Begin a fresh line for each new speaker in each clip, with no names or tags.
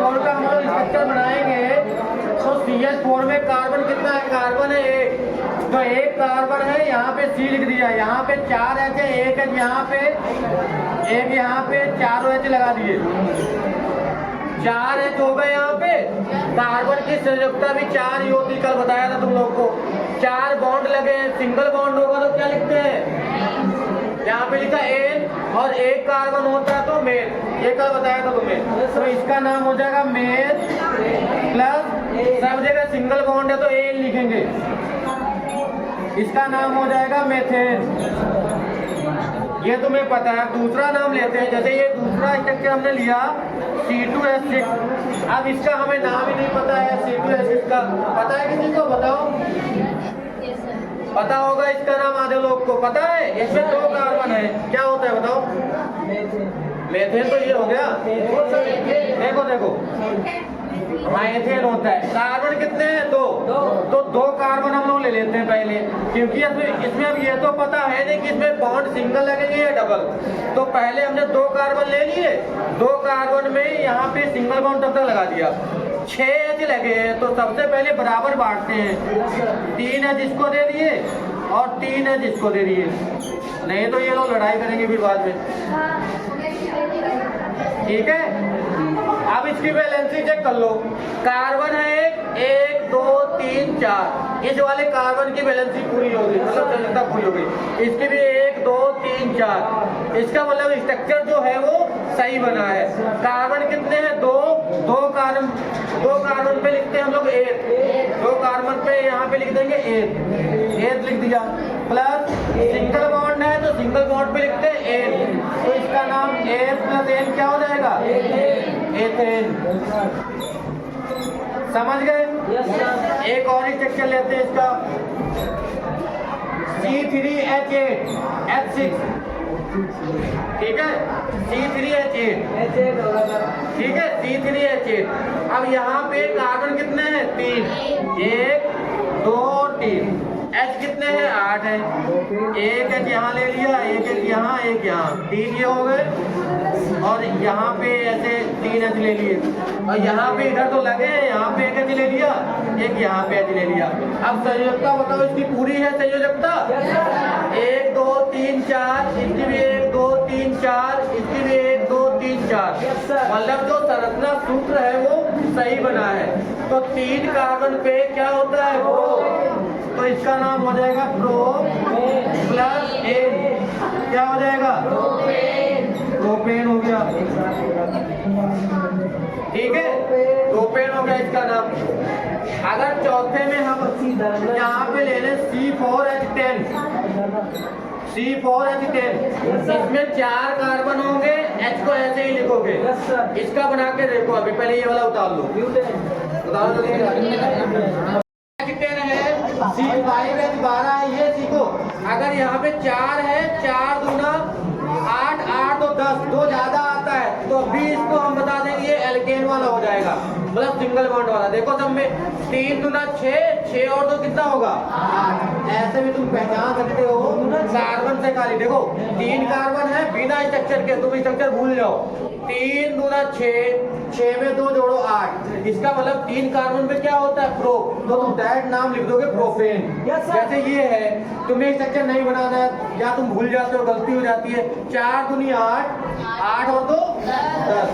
CH4 का हम लोग स्ट्रक्चर बनाएंगे तो CH4 में कार्बन कितना है? कार्बन है एक, तो एक कार्बन है, यहाँ पे C लिख दिया, यहाँ पे 4 H है, एक H यहाँ पे, एक यहाँ पे, 4 H लगा दिए, 4 H हो गए यहाँ पे। कार्बन की संयोजकता भी 4 ही होती, कल बताया था तुम लोग को। 4 बॉन्ड लगे हैं, सिंगल बॉन्ड होगा तो क्या लिखते हैं? यहाँ पे लिखा एन, और एक कार्बन होता है तो मेल, ये कल बताया था तुम्हें। तो इसका नाम हो जाएगा मेल प्लस, सब जगह सिंगल बॉन्ड है तो एन लिखेंगे, इसका नाम हो जाएगा मेथेन। ये तुम्हें पता है। दूसरा नाम लेते हैं, जैसे ये दूसरा स्ट्रक्चर हमने लिया C2H6। अब इसका हमें नाम ही नहीं पता है, C2H6 का पता है किसी को? बताओ, पता होगा इसका नाम, आधे लोग को पता है। इसमें 2 कार्बन है, क्या होता है बताओ? मेथेन तो ये हो गया, देखो देखो, हाँ एथेन होता है। कार्बन कितने हैं? 2, तो 2 कार्बन हम लोग ले लेते हैं पहले, क्योंकि इसमें अब ये तो पता है नहीं कि इसमें बॉन्ड सिंगल लगेंगे या डबल। तो पहले हमने 2 कार्बन ले लिए, 2 कार्बन में यहाँ पे सिंगल बॉन्ड तब तक लगा दिया। 6 H लगे हैं, तो सबसे पहले बराबर बांटते हैं, 3 H इसको दे दिए और 3 H इसको दे दिए, नहीं तो ये लोग लड़ाई करेंगे फिर बाद में, ठीक है। अब इसकी वैलेंसी चेक कर लो। कार्बन है 1 2 3 4, इस वाले कार्बन की वैलेंसी पूरी होगी, मतलब संयोजकता पूरी होगी। इसकी भी 1 2 3 4, इसका मतलब स्ट्रक्चर जो है वो सही बना है। कार्बन कितने हैं? 2 कार्बन पे लिखते हैं हम लोग 8, 2 कार्बन पे यहाँ पे लिख देंगे 8 लिख दिया, प्लस सिंगल बॉन्ड है तो सिंगल बॉन्ड पे लिखते हैं 8, तो इसका नाम 8 प्लस N क्या हो जाएगा? एथेन। समझ गए? एक और स्ट्रक्चर लेते हैं इसका, C3H8 H6, ठीक है, C3H8, ठीक है, C3H8। अब यहाँ पे कार्बन कितने हैं? 3, 1 2 3, H कितने हैं? 8 है, एक H यहाँ ले लिया, एक H यहाँ, एक यहाँ, 3 ये हो गए, और यहाँ पे ऐसे 3 H ले लिए, और यहाँ पे इधर तो लगे, यहाँ पे एक H ले लिया, एक यहाँ पे H ले लिया। अब संयोजकता बताओ इसकी पूरी है संयोजकता? 1 2 3 4, इसकी भी 1 2 3 4, इसकी भी 1 2 3 4, मतलब जो संरचना सूत्र है वो सही बना है। तो 3 कार्बन पे क्या होता है? प्रो, तो इसका नाम हो जाएगा प्रो प्लस एन, क्या हो जाएगा? प्रोपेन हो गया, ठीक है, प्रोपेन हो गया इसका नाम। अगर चौथे में हम यहाँ पे ले लें C4H10, इसमें 4 कार्बन होंगे, H को ऐसे ही लिखोगे। इसका बना के देखो, अभी पहले ये वाला उतार लो, उतार लो, C5H12 है, ये सीखो। अगर यहाँ पे 4 है, 4 दूना 8, 8 और 10, 2 ज्यादा आता है, तो अभी इसको हम बता देंगे ये एल्केन वाला हो जाएगा, मतलब सिंगल बॉन्ड वाला। देखो सब में 3 दूना 6, 6 और 2 कितना होगा? 8। ऐसे भी तुम पहचान सकते हो कार्बन से खाली। देखो 3 कार्बन है बिना स्ट्रक्चर के, तुम स्ट्रक्चर भूल जाओ। 3 दूना 6, 6 में 2 जोड़ो 8, इसका मतलब 3 कार्बन पे क्या होता है? प्रो, तो तुम डायरेक्ट नाम लिख दोगे प्रोपेन। जैसे ये है, तुम्हें स्ट्रक्चर नहीं बनाना है या तुम भूल जाते हो, गलती हो जाती है, 4 दूनी 8, 8 और 2 10,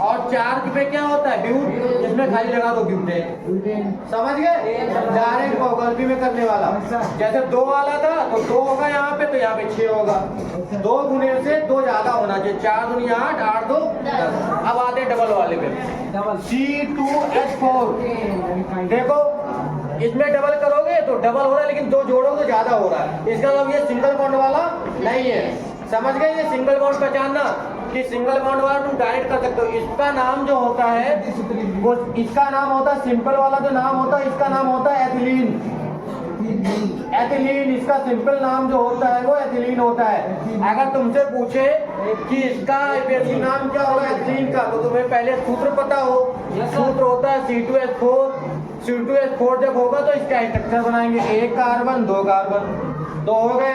और 4 पे क्या होता है? ब्यूट, इसमें खाली लगा दो ब्यूटेन। समझ गए? डायरेक्ट गलती में करने वाला। जैसे 2 वाला था तो 2 होगा यहाँ पे, तो यहाँ पे 6 होगा। 2 गुने से 2 ज्यादा होना चाहिए, 4 दूनी 8, 8 2 10। अब आते डबल वाले पे, C2H4। देखो इसमें डबल करोगे तो डबल हो रहा है, लेकिन 2 जोड़ोगे तो ज्यादा हो रहा है, इसका मतलब ये सिंगल बॉन्ड वाला नहीं है। समझ गए? ये सिंगल बॉन्ड पहचानना कि सिंगल बॉन्ड वाला तुम डायरेक्ट कर सकते हो। इसका नाम जो होता है वो, इसका नाम होता है सिंपल वाला जो नाम होता है, इसका नाम होता है एथिलीन। इसका सिंपल नाम जो होता है वो एथिलीन होता है। अगर तुमसे पूछे कि इसका बेसिक नाम क्या होगा एथिलीन का, तो तुम्हें पहले सूत्र पता हो। सूत्र होता है C2H4 जब होगा तो इसका स्ट्रक्चर बनाएंगे, 1 कार्बन 2 कार्बन, दो हो गए।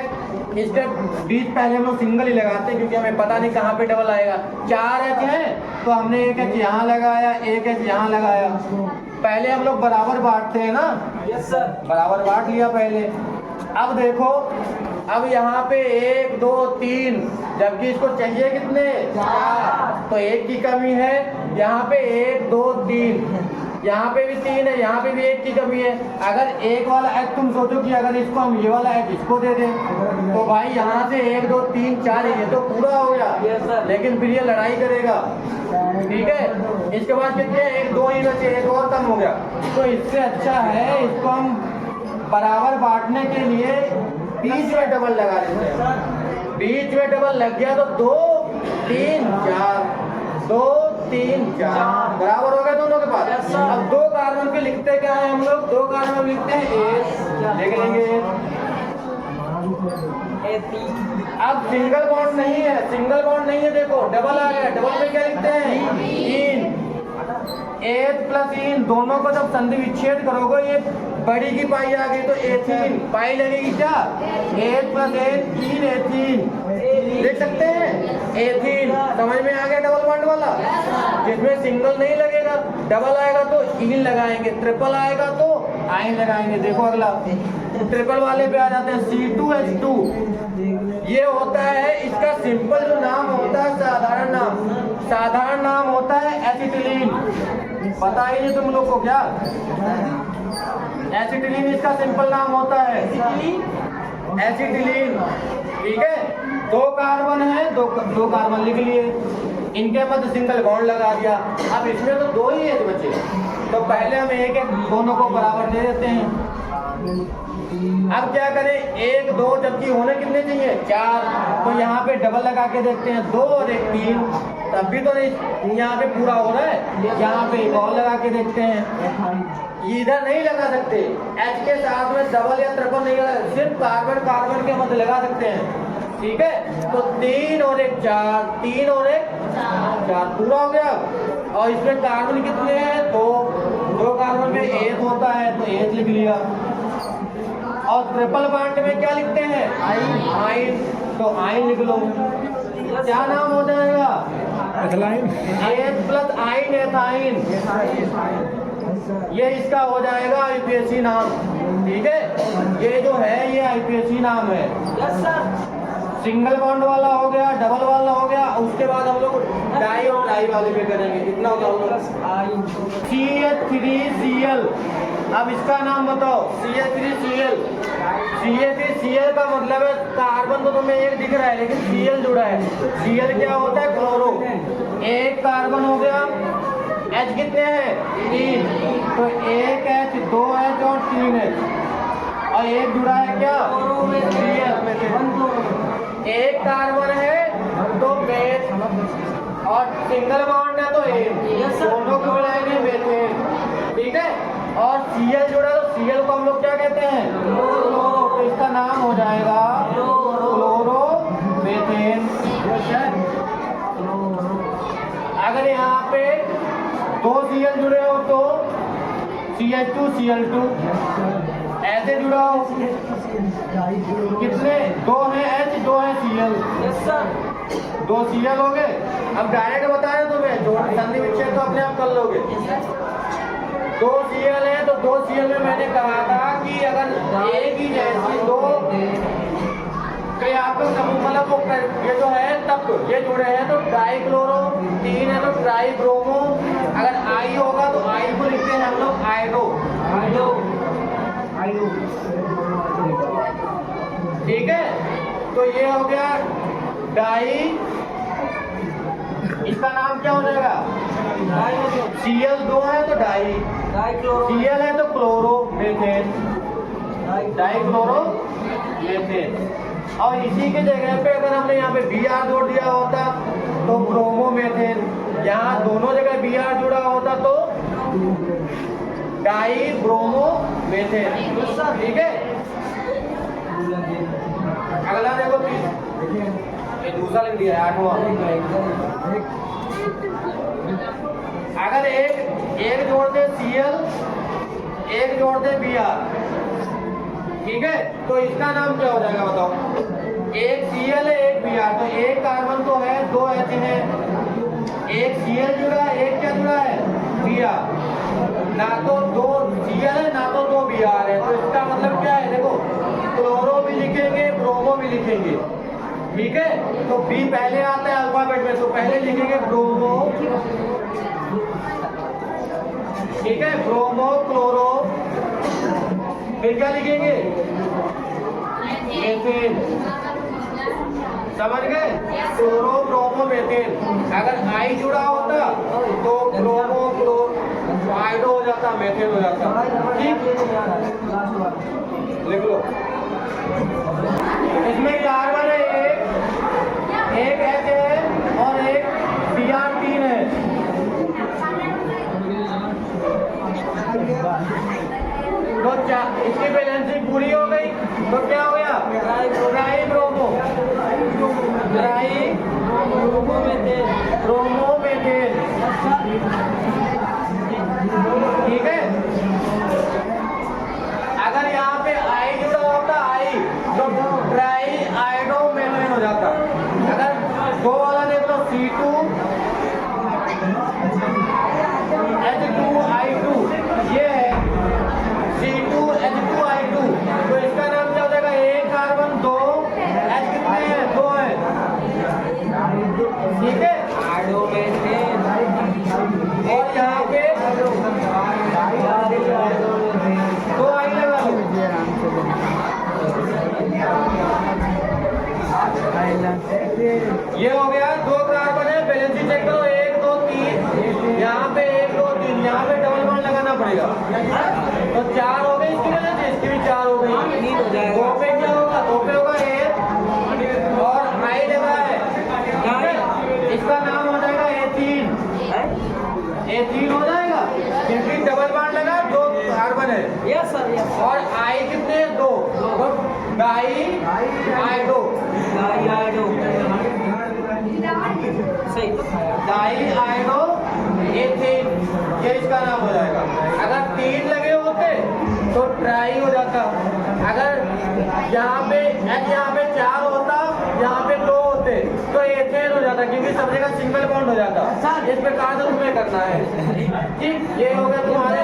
इसके बीच पहले हम लोग सिंगल ही लगाते हैं क्योंकि हमें पता नहीं कहाँ पे डबल आएगा। 4 एच है तो हमने एक एच यहाँ लगाया, एक एच यहाँ लगाया। पहले हम लोग बराबर बांटते हैं ना।
Yes sir.
बराबर बांट लिया पहले। अब देखो, अब यहाँ पे 1 2 3, जबकि इसको चाहिए कितने? 4, तो 1 की कमी है। यहाँ पे 1 2 3, यहाँ पे भी 3 है, यहाँ पे भी 1 की कमी है। अगर एक वाला एच तुम सोचो कि अगर इसको हम ये वाला एच इसको दे दें तो भाई यहाँ से 1 2 3 4 ये तो पूरा हो गया, लेकिन फिर ये लड़ाई करेगा। ठीक है, इसके बाद कितने? 1 2 ही बचे, एक और कम हो गया। तो इससे अच्छा है इसको हम बराबर बांटने के लिए बीच में डबल लगा देते हैं। बीच में डबल लग गया तो 2 3 4, 2 3 4 बराबर हो गए दोनों के पास। अब 2 कार्बन पे लिखते क्या है हम लोग? 2 कार्बन लिखते हैं एच, लिख लेंगे। अब सिंगल बॉन्ड नहीं है, सिंगल बॉन्ड नहीं है, देखो डबल आ गया। डबल में क्या लिखते हैं? इन। एच प्लस इन दोनों को जब संधि विच्छेद करोगे ये बड़ी की पाई आ गई तो एथीन पाई लगेगी क्या? एच प्लस एन इन एथीन, देख सकते हैं एथीन। समझ में आ गया डबल बॉन्ड वाला? जिसमें सिंगल नहीं लगेगा, डबल आएगा तो इन लगाएंगे, ट्रिपल आएगा तो आइन लगाएंगे। देखो अगला ट्रिपल वाले पे आ जाते हैं। C2H2 ये होता है, इसका सिंपल जो नाम होता है साधारण नाम होता है एसिटिलीन। पता ही नहीं तुम लोग को क्या? एसिटिलीन इसका सिंपल नाम होता है, एसिटिलीन। ठीक है, 2 कार्बन है, दो कार्बन लिख लिए, इनके मध्य सिंगल बॉन्ड लगा दिया। अब इसमें तो 2 ही एच बचे, तो पहले हम एक एक दोनों को बराबर दे देते हैं। अब क्या करें? 1 2, जबकि होने कितने चाहिए? 4, तो यहाँ पे डबल लगा के देखते हैं। 2 और 1 3, तब भी तो नहीं यहाँ पे पूरा हो रहा है। यहाँ पे एक और लगा के देखते हैं। इधर नहीं लगा सकते, एच के साथ में डबल या ट्रिपल नहीं लगा, सिर्फ कार्बन कार्बन के मध्य लगा सकते हैं। ठीक है, तो 3 और 1 4, 3 और 1 4 पूरा हो गया। और इसमें कार्बन कितने हैं? 2 कार्बन में 1 होता है तो 1 लिख लिया। और ट्रिपल बॉन्ड में क्या लिखते हैं? आइन, तो आइन लिख लो। क्या नाम हो जाएगा? एथाइन। एच प्लस आइन एथाइन, ये इसका हो जाएगा आईपीएसी नाम। ठीक है, ये जो है ये आईपीएसी नाम है। Yes sir. सिंगल बॉन्ड वाला हो गया, डबल वाला हो गया। उसके बाद हम लोग डाई और ट्राई वाले पे करेंगे। इतना होगा CH3Cl। अब इसका नाम बताओ। CH3Cl, CH3Cl का मतलब है कार्बन तो तुम्हें एक दिख रहा है लेकिन Cl जुड़ा है। Cl क्या होता है? क्लोरो। एक कार्बन हो गया, H कितने हैं? 3, तो 1 H 2 H और 3 H, और एक जुड़ा है क्या? Cl में से। एक कार्बन है तो बेस, और सिंगल बॉन्ड है तो एन, दोनों को मिलाएंगे मेथेन। ठीक है, और Cl जुड़ा तो Cl को हम लोग क्या कहते हैं? क्लोरो। तो इसका नाम हो जाएगा क्लोरो मेथेन। अगर यहाँ पे 2 Cl जुड़े हो तो CH2Cl2, ऐसे जुड़ा हो कितने? 2 है H 2 है Cl। यस सर, 2 Cl हो गए। अब डायरेक्ट बता रहे तुम्हें, जो संधि विच्छेद तो अपने आप कर लोगे। 2 Cl है तो 2 Cl में मैंने कहा था कि अगर एक ही जैसी 2 क्रियात्मक समूह मतलब वो ये जो है तब ये जुड़े हैं तो डाई क्लोरो, 3 है तो ट्राई ब्रोमो। अगर आई होगा तो आई को लिखते हैं हम लोग आइडो। ठीक है, तो ये हो गया डाई। इसका नाम क्या हो जाएगा? Cl 2 है तो डाई, Cl है तो chloro methane, die chloro methane. और इसी के जगह पे अगर हमने यहाँ पे Br जोड़ दिया होता तो ब्रोमो मेथेन, यहाँ दोनों जगह Br जुड़ा होता तो डाई ब्रोमो मेथेन। ठीक है, अगला देखो ये दूसरा लिख दिया है 8वां। अगर एक जोड़ दे Cl, एक जोड़ दे Br, ठीक है, तो इसका नाम क्या हो जाएगा बताओ। एक Cl है एक Br, तो एक कार्बन तो है, दो H है, एक Cl जुड़ा है, एक क्या जुड़ा है Br, ना तो दो Cl है ना तो दो Br है, तो इसका मतलब क्या है देखो, क्लोरो भी लिखेंगे ब्रोमो भी लिखेंगे, ठीक है। तो बी पहले आता है अल्फाबेट में, तो पहले लिखेंगे ब्रोमो, ठीक है, ब्रोमो क्लोरो, फिर क्या लिखेंगे मेथेन, समझ गए, क्लोरो ब्रोमो मेथेन। अगर आई जुड़ा होता तो ब्रोमो क्लोरो आइडो हो जाता, मेथेन हो जाता, ठीक, लिख लो। इसमें कार्बन है एक H है और एक Br3 है, तो इसकी बैलेंसिंग पूरी हो गई, तो क्या हो गया try bromo, try bromo methane, ठीक है। अगर यहाँ पे आई जुड़ा होता आई, तो ट्राई आइडो मेथेन हो जाता। अगर दो वाला देख लो C2 H2I2, ये है C2 H2I2, तो इसका नाम क्या हो जाएगा, एक कार्बन दो H कितने हैं, दो है, ठीक है। और यहाँ पे दो आई लगा लो, ये हो गया दो कार्बन है, बैलेंसिंग चेक करो, एक दो तीन, यहाँ पे एक दो तीन, यहाँ पे डबल बॉन्ड लगाना पड़ेगा, तो चार हो गई इसकी वजह से, इसकी भी चार हो गई, दो पे क्या होगा, दो पे होगा एक, और आई लगा है, इसका नाम हो जाएगा एथीन हो जाएगा, क्योंकि डबल बॉन्ड लगा, दो कार्बन है, यस सर, और आई कितने हैं, दो, तो डाई आइडो, सही, डाई आइडो एथीन, ये इसका नाम हो जाएगा। अगर तीन लगे होते तो ट्राई हो जाता, अगर यहाँ पे चार होता, यहाँ पे दो होते तो एथेन हो जाता, क्योंकि सब जगह सिंगल बॉन्ड हो जाता। इस प्रकार से तुम्हें करना है, ठीक। ये हो गया तुम्हारे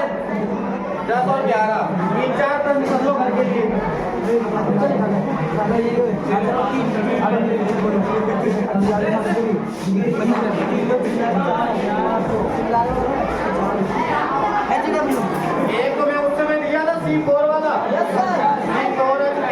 10 और 11, 3-4 प्रश्न कर लो घर के लिए। एक तो मैं उस समय दिया था C4 वाला, C4 H10